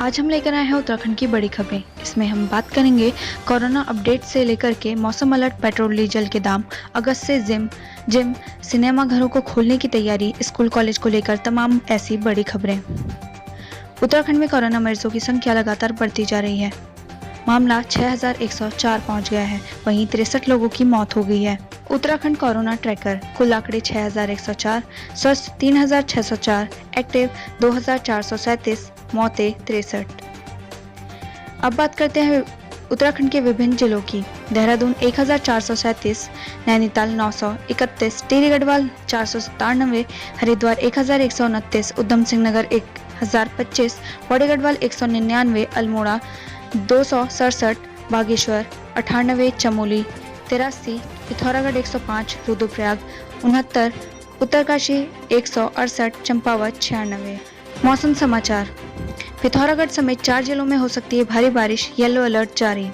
आज हम लेकर आए हैं उत्तराखंड की बड़ी खबरें। इसमें हम बात करेंगे कोरोना अपडेट से लेकर के मौसम अलर्ट, पेट्रोल डीजल के दाम, अगस्त से जिम, सिनेमा घरों को खोलने की तैयारी, स्कूल कॉलेज को लेकर तमाम ऐसी बड़ी खबरें। उत्तराखंड में कोरोना मरीजों की संख्या लगातार बढ़ती जा रही है। मामला 6104 पहुंच गया है। वहीं 63 लोगों की मौत हो गई है। उत्तराखंड कोरोना ट्रैकर, कुल आंकड़े 6104, स्वस्थ 3604, एक्टिव 2437, मौतें 63। अब बात करते हैं उत्तराखंड के विभिन्न जिलों की। देहरादून 1437, नैनीताल 931, टिहरी गढ़वाल 497, हरिद्वार 1129, उधम सिंह नगर 1025, पौड़ी गढ़वाल 199, अल्मोड़ा 267, बागेश्वर 98, चमोली 83, पिथौरागढ़ 105, रुद्रप्रयाग 69, उत्तरकाशी 168, चंपावत 96। मौसम समाचार। पिथौरागढ़ समेत 4 जिलों में हो सकती है भारी बारिश, येलो अलर्ट जारी।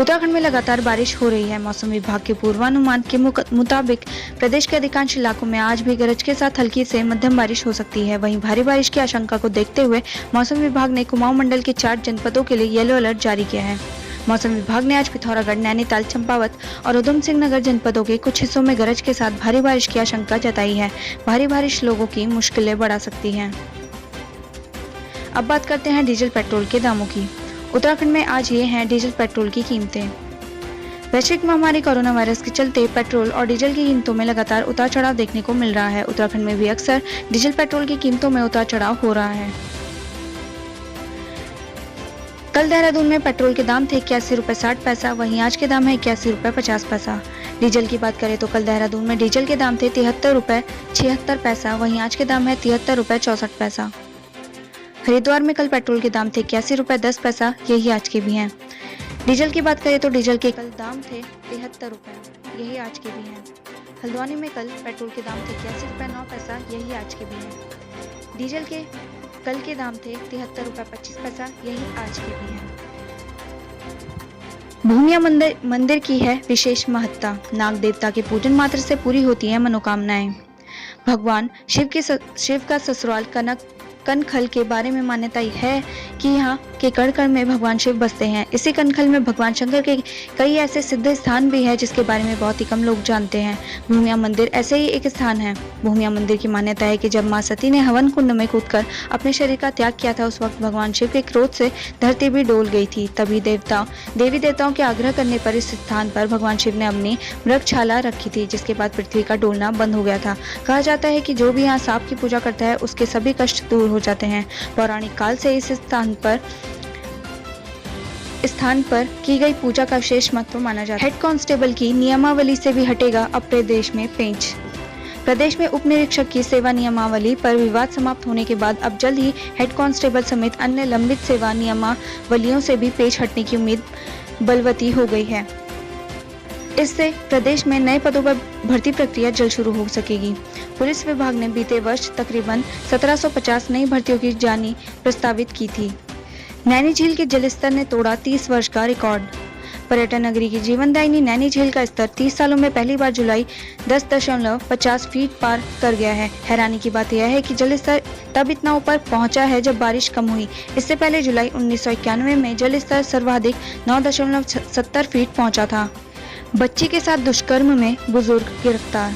उत्तराखंड में लगातार बारिश हो रही है। मौसम विभाग के पूर्वानुमान के मुताबिक प्रदेश के अधिकांश इलाकों में आज भी गरज के साथ हल्की से मध्यम बारिश हो सकती है। वहीं भारी बारिश की आशंका को देखते हुए मौसम विभाग ने कुमाऊं मंडल के 4 जनपदों के लिए येलो अलर्ट जारी किया है। मौसम विभाग ने आज पिथौरागढ़, नैनीताल, चंपावत और उधम सिंह नगर जनपदों के कुछ हिस्सों में गरज के साथ भारी बारिश की आशंका जताई है। भारी बारिश लोगों की मुश्किलें बढ़ा सकती है। अब बात करते हैं डीजल पेट्रोल के दामों की। उत्तराखंड में आज ये हैं डीजल पेट्रोल की कीमतें। वैश्विक महामारी कोरोना वायरस के चलते पेट्रोल और डीजल की कीमतों में लगातार उतार चढ़ाव देखने को मिल रहा है। उत्तराखंड में भी अक्सर डीजल पेट्रोल की कीमतों में उतार चढ़ाव हो रहा है। कल देहरादून में पेट्रोल के दाम थे 81 रुपए 60 पैसा, वहीं आज के दाम है 81 रुपए 50 पैसा। डीजल की बात करें तो कल देहरादून में डीजल के दाम थे 73 रुपए 76 पैसा, वहीं आज के दाम है 73 रुपए 64 पैसा। हरिद्वार में कल पेट्रोल के दाम थे 81 रुपए 10 पैसा, यही आज के भी हैं। डीजल की बात करें तो डीजल के कल दाम थे 73 रुपए, यही आज के भी हैं। हल्द्वानी में कल पेट्रोल के दाम थे 81 रुपए 9 पैसा, यही आज के भी हैं। डीजल के कल के दाम थे 73 रुपए 25 पैसा, यही आज के भी हैं। भूमिया मंदिर की है विशेष महत्ता। नाग देवता के पूजन मात्र से पूरी होती है मनोकामनाएं। भगवान शिव का ससुराल कनखल के बारे में मान्यता है कि यहाँ के कण में भगवान शिव बसते हैं। इसी कनखल में भगवान शंकर के कई ऐसे सिद्ध स्थान भी हैं जिसके बारे में बहुत ही कम लोग जानते हैं। भूमिया मंदिर ऐसे ही एक स्थान है। भूमिया मंदिर की मान्यता है कि जब मां सती ने हवन कुंड में कूदकर अपने शरीर का त्याग किया था, उस वक्त भगवान शिव के क्रोध से धरती भी डोल गई थी। तभी देवी देवताओं के आग्रह करने पर इस स्थान पर भगवान शिव ने अपनी मृगशाला रखी थी, जिसके बाद पृथ्वी का डोलना बंद हो गया था। कहा जाता है कि जो भी यहाँ सांप की पूजा करता है उसके सभी कष्ट दूर हो जाते हैं। पौराणिक काल से इस स्थान पर की गई पूजा का विशेष महत्व माना जाता है। हेड कांस्टेबल की नियमावली से भी हटेगा अब प्रदेश में पेंच। प्रदेश में उप निरीक्षक की सेवा नियमावली पर विवाद समाप्त होने के बाद अब जल्द ही हेड कांस्टेबल समेत अन्य लंबित सेवा नियमावलियों से भी पेच हटने की उम्मीद बलवती हो गई है। इससे प्रदेश में नए पदों पर भर्ती प्रक्रिया जल्द शुरू हो सकेगी। पुलिस विभाग ने बीते वर्ष तकरीबन 1750 नई भर्तियों की जानी प्रस्तावित की थी। नैनी झील के जलस्तर ने तोड़ा 30 वर्ष का रिकॉर्ड। पर्यटन नगरी की जीवनदायिनी नैनी झील का स्तर 30 सालों में पहली बार जुलाई 10.50 फीट पार कर गया है। हैरानी की बात यह है कि जलस्तर तब इतना ऊपर पहुंचा है जब बारिश कम हुई। इससे पहले जुलाई 1991 में जलस्तर सर्वाधिक 9.70 फीट पहुंचा था। बच्ची के साथ दुष्कर्म में बुजुर्ग गिरफ्तार।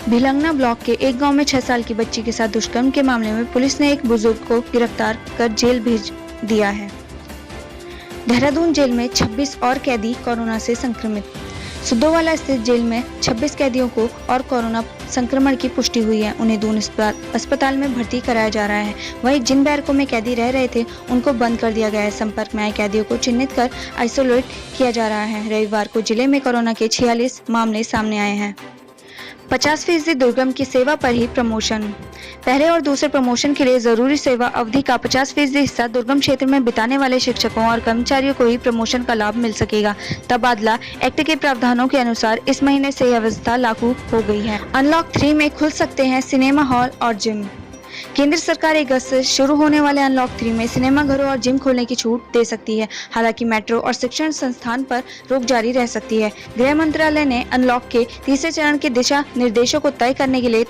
भिलंगना ब्लॉक के एक गांव में 6 साल की बच्ची के साथ दुष्कर्म के मामले में पुलिस ने एक बुजुर्ग को गिरफ्तार कर जेल भेज दिया है। देहरादून जेल में 26 और कैदी कोरोना से संक्रमित। सुद्धोवाला स्थित जेल में 26 कैदियों को और कोरोना संक्रमण की पुष्टि हुई है। उन्हें दून अस्पताल में भर्ती कराया जा रहा है। वहीं जिन बैरकों में कैदी रह रहे थे उनको बंद कर दिया गया है। संपर्क में आए कैदियों को चिन्हित कर आइसोलेट किया जा रहा है। रविवार को जिले में कोरोना के 46 मामले सामने आए हैं। 50% दुर्गम की सेवा पर ही प्रमोशन। पहले और दूसरे प्रमोशन के लिए जरूरी सेवा अवधि का 50% हिस्सा दुर्गम क्षेत्र में बिताने वाले शिक्षकों और कर्मचारियों को ही प्रमोशन का लाभ मिल सकेगा। तबादला एक्ट के प्रावधानों के अनुसार इस महीने से यह व्यवस्था लागू हो गई है। अनलॉक 3 में खुल सकते हैं सिनेमा हॉल और जिम। केंद्र सरकार 1 अगस्त से शुरू होने वाले अनलॉक 3 में सिनेमाघरों और जिम खोलने की छूट दे सकती है। हालांकि मेट्रो और शिक्षण संस्थान पर रोक जारी रह सकती है। गृह मंत्रालय ने अनलॉक के तीसरे चरण के दिशा निर्देशों को तय करने के लिए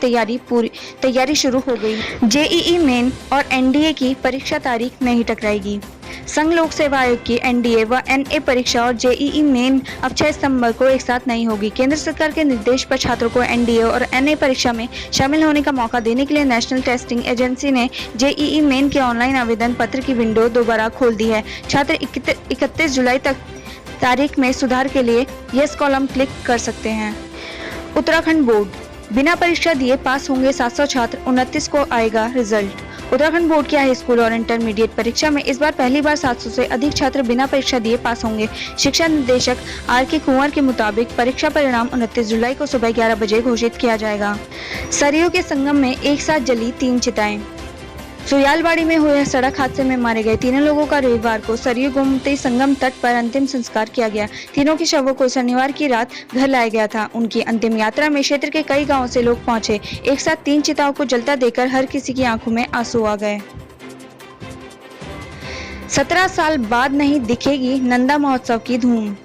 तैयारी शुरू हो गई। जेईई मेन और एनडीए की परीक्षा तारीख नहीं टकराएगी। संघ लोक सेवा आयोग की एनडीए व एनए परीक्षा और जेईई मेन अब 6 सितंबर को एक साथ नहीं होगी। केंद्र सरकार के निर्देश पर छात्रों को एनडीए और एनए परीक्षा में शामिल होने का मौका देने के लिए नेशनल टेस्टिंग एजेंसी ने जेईई मेन के ऑनलाइन आवेदन पत्र की विंडो दोबारा खोल दी है। छात्र 31 जुलाई तक तारीख में सुधार के लिए यस कॉलम क्लिक कर सकते हैं। उत्तराखंड बोर्ड बिना परीक्षा दिए पास होंगे 700 छात्र, 29 को आएगा रिजल्ट। उत्तराखंड बोर्ड की हाई स्कूल और इंटरमीडिएट परीक्षा में इस बार पहली बार 700 से अधिक छात्र बिना परीक्षा दिए पास होंगे। शिक्षा निदेशक आर.के. कुंवर के मुताबिक परीक्षा परिणाम 29 जुलाई को सुबह 11 बजे घोषित किया जाएगा। सरयू के संगम में एक साथ जली 3 चिताएं। सुयालबाड़ी में हुए सड़क हादसे में मारे गए तीनों लोगों का रविवार को सरयू गोमती संगम तट पर अंतिम संस्कार किया गया। तीनों के शवों को शनिवार की रात घर लाया गया था। उनकी अंतिम यात्रा में क्षेत्र के कई गांवों से लोग पहुंचे। एक साथ 3 चिताओं को जलता देखकर हर किसी की आंखों में आंसू आ गए। 17 साल बाद नहीं दिखेगी नंदा महोत्सव की धूम।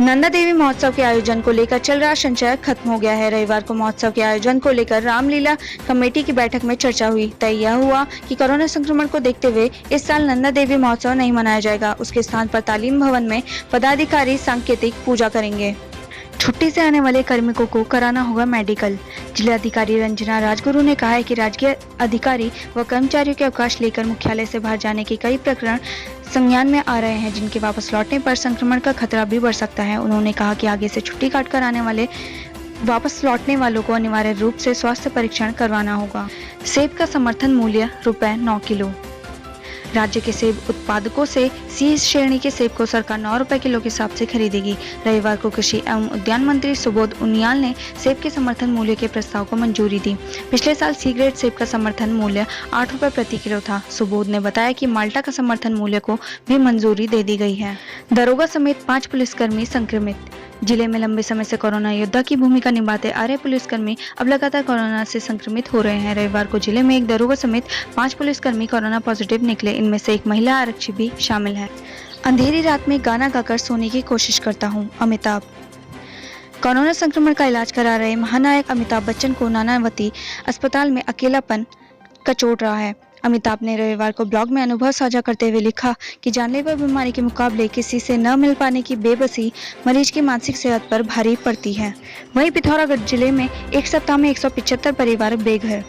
नंदा देवी महोत्सव के आयोजन को लेकर चल रहा संशय खत्म हो गया है। रविवार को महोत्सव के आयोजन को लेकर रामलीला कमेटी की बैठक में चर्चा हुई। तय यह हुआ कि कोरोना संक्रमण को देखते हुए इस साल नंदा देवी महोत्सव नहीं मनाया जाएगा। उसके स्थान पर तालीम भवन में पदाधिकारी सांकेतिक पूजा करेंगे। छुट्टी से आने वाले कार्मिकों को कराना होगा मेडिकल। जिलाधिकारी रंजना राजगुरु ने कहा है कि राजकीय अधिकारी व कर्मचारियों के अवकाश लेकर मुख्यालय से बाहर जाने के कई प्रकरण संज्ञान में आ रहे हैं, जिनके वापस लौटने पर संक्रमण का खतरा भी बढ़ सकता है। उन्होंने कहा कि आगे से छुट्टी काटकर आने वाले वापस लौटने वालों को अनिवार्य रूप से स्वास्थ्य परीक्षण करवाना होगा। सेब का समर्थन मूल्य ₹9 किलो। राज्य के सेब उत्पादकों से सी श्रेणी के सेब को सरकार ₹9 किलो के हिसाब से खरीदेगी। रविवार को कृषि एवं उद्यान मंत्री सुबोध उनियाल ने सेब के समर्थन मूल्य के प्रस्ताव को मंजूरी दी। पिछले साल सी ग्रेड सेब का समर्थन मूल्य ₹8 प्रति किलो था। सुबोध ने बताया कि माल्टा का समर्थन मूल्य को भी मंजूरी दे दी गई है। दरोगा समेत 5 पुलिसकर्मी संक्रमित। जिले में लंबे समय से कोरोना योद्धा की भूमिका निभाते आ रहे पुलिसकर्मी अब लगातार कोरोना से संक्रमित हो रहे हैं। रविवार को जिले में एक दरोगा समेत 5 पुलिसकर्मी कोरोना पॉजिटिव निकले। इनमें से एक महिला आरक्षी भी शामिल है। अंधेरी रात में गाना गाकर सोने की कोशिश करता हूँ, अमिताभ। कोरोना संक्रमण का इलाज करा रहे महानायक अमिताभ बच्चन को नानावती अस्पताल में अकेलापन कचोट रहा है। अमिताभ ने रविवार को ब्लॉग में अनुभव साझा करते हुए लिखा कि जानलेवा बीमारी के मुकाबले किसी से न मिल पाने की बेबसी मरीज की मानसिक सेहत पर भारी पड़ती है। वहीं पिथौरागढ़ जिले में एक सप्ताह में 175 परिवार बेघर।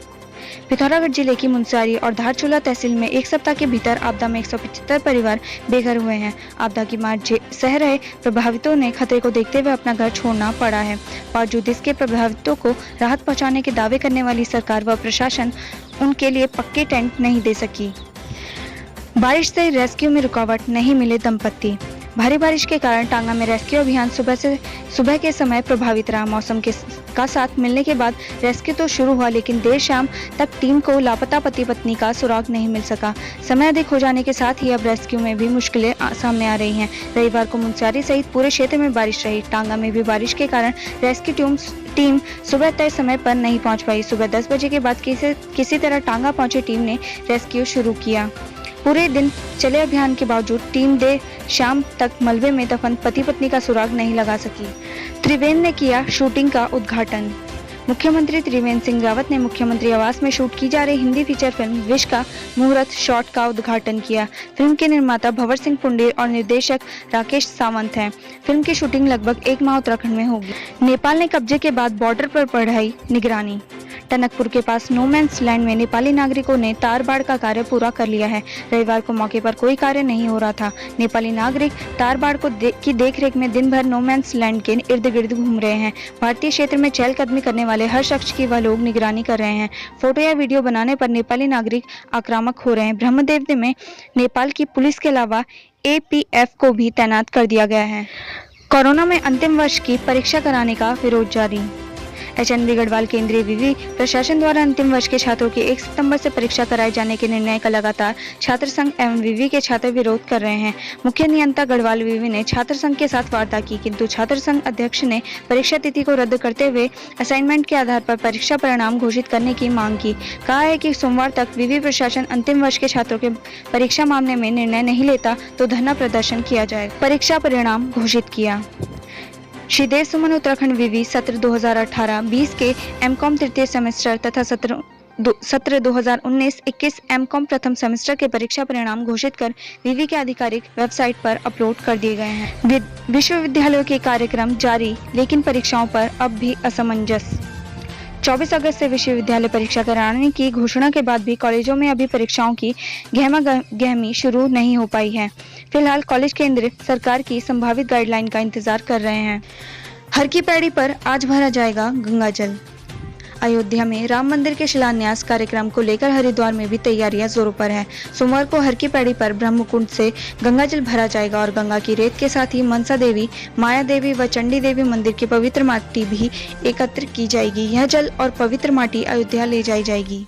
पिथौरागढ़ जिले की मुनस्यारी और धारचूला तहसील में एक सप्ताह के भीतर आपदा में 175 परिवार बेघर हुए हैं। आपदा की मार सह रहे प्रभावितों ने खतरे को देखते हुए अपना घर छोड़ना पड़ा है। बावजूद इसके प्रभावितों को राहत पहुंचाने के दावे करने वाली सरकार व प्रशासन उनके लिए पक्के टेंट नहीं दे सकी। बारिश से रेस्क्यू में रुकावट, नहीं मिले दंपत्ति। भारी बारिश के कारण टांगा में रेस्क्यू अभियान सुबह के समय प्रभावित रहा। मौसम का साथ मिलने के बाद रेस्क्यू तो शुरू हुआ, लेकिन देर शाम तक टीम को लापता पति पत्नी का सुराग नहीं मिल सका। समय अधिक हो जाने के साथ ही अब रेस्क्यू में भी मुश्किलें सामने आ रही हैं। रविवार को मुनस्यारी सहित पूरे क्षेत्र में बारिश रही। टांगा में भी बारिश के कारण रेस्क्यू टीम सुबह तय समय पर नहीं पहुंच पाई। सुबह 10 बजे के बाद किसी तरह टांगा पहुंची टीम ने रेस्क्यू शुरू किया। पूरे दिन चले अभियान के बावजूद टीम देर शाम तक मलबे में दफन पति पत्नी का सुराग नहीं लगा सकी। त्रिवेंद्र ने किया शूटिंग का उद्घाटन। मुख्यमंत्री त्रिवेंद्र सिंह रावत ने मुख्यमंत्री आवास में शूट की जा रही हिंदी फीचर फिल्म विश का मुहूर्त शॉट का उद्घाटन किया। फिल्म के निर्माता भंवर सिंह पुंडेर और निर्देशक राकेश सावंत हैं। फिल्म की शूटिंग लगभग 1 माह उत्तराखंड में होगी। नेपाल ने कब्जे के बाद बॉर्डर पर बढ़ाई निगरानी। टनकपुर के पास नो मैंस लैंड में नेपाली नागरिकों ने तार बाड़ का कार्य पूरा कर लिया है। रविवार को मौके पर कोई कार्य नहीं हो रहा था। नेपाली नागरिक तार बाड़ की देखरेख में दिन भर नो मैंस लैंड के इर्द गिर्द घूम रहे हैं। भारतीय क्षेत्र में चहलकदमी करने वाले हर शख्स की वह लोग निगरानी कर रहे हैं। फोटो या वीडियो बनाने पर नेपाली नागरिक आक्रामक हो रहे हैं। ब्रह्मदेव में नेपाल की पुलिस के अलावा APF को भी तैनात कर दिया गया है। कोरोना में अंतिम वर्ष की परीक्षा कराने का विरोध जारी। एचएनबी गढ़वाल केंद्रीय विवि प्रशासन द्वारा अंतिम वर्ष के छात्रों की 1 सितंबर से परीक्षा कराए जाने के निर्णय का लगातार छात्र संघ एवं विवि के छात्र विरोध कर रहे हैं। मुख्य नियंता गढ़वाल विवि ने छात्र संघ के साथ वार्ता की, किंतु छात्र संघ अध्यक्ष ने परीक्षा तिथि को रद्द करते हुए असाइनमेंट के आधार पर परीक्षा परिणाम घोषित करने की मांग की। कहा है कि सोमवार तक विवि प्रशासन अंतिम वर्ष के छात्रों के परीक्षा मामले में निर्णय नहीं लेता तो धरना प्रदर्शन किया जाएगा। परीक्षा परिणाम घोषित किया। श्री देव सुमन उत्तराखंड विवि सत्र 2018-20 के एमकॉम तृतीय सेमेस्टर तथा सत्र 2019-21 एमकॉम प्रथम सेमेस्टर के परीक्षा परिणाम घोषित कर विवि के आधिकारिक वेबसाइट पर अपलोड कर दिए गए हैं। विश्वविद्यालयों के कार्यक्रम जारी, लेकिन परीक्षाओं पर अब भी असमंजस। 24 अगस्त से विश्वविद्यालय परीक्षा कराने की घोषणा के बाद भी कॉलेजों में अभी परीक्षाओं की गहमी शुरू नहीं हो पाई है। फिलहाल कॉलेज केंद्र सरकार की संभावित गाइडलाइन का इंतजार कर रहे हैं। हर की पैड़ी पर आज भरा जाएगा गंगा जल। अयोध्या में राम मंदिर के शिलान्यास कार्यक्रम को लेकर हरिद्वार में भी तैयारियां जोरों पर है। सोमवार को हर की पैड़ी पर ब्रह्मकुंड से गंगा जल भरा जाएगा और गंगा की रेत के साथ ही मनसा देवी, माया देवी व चंडी देवी मंदिर की पवित्र माटी भी एकत्र की जाएगी। यह जल और पवित्र माटी अयोध्या ले जाई जाएगी।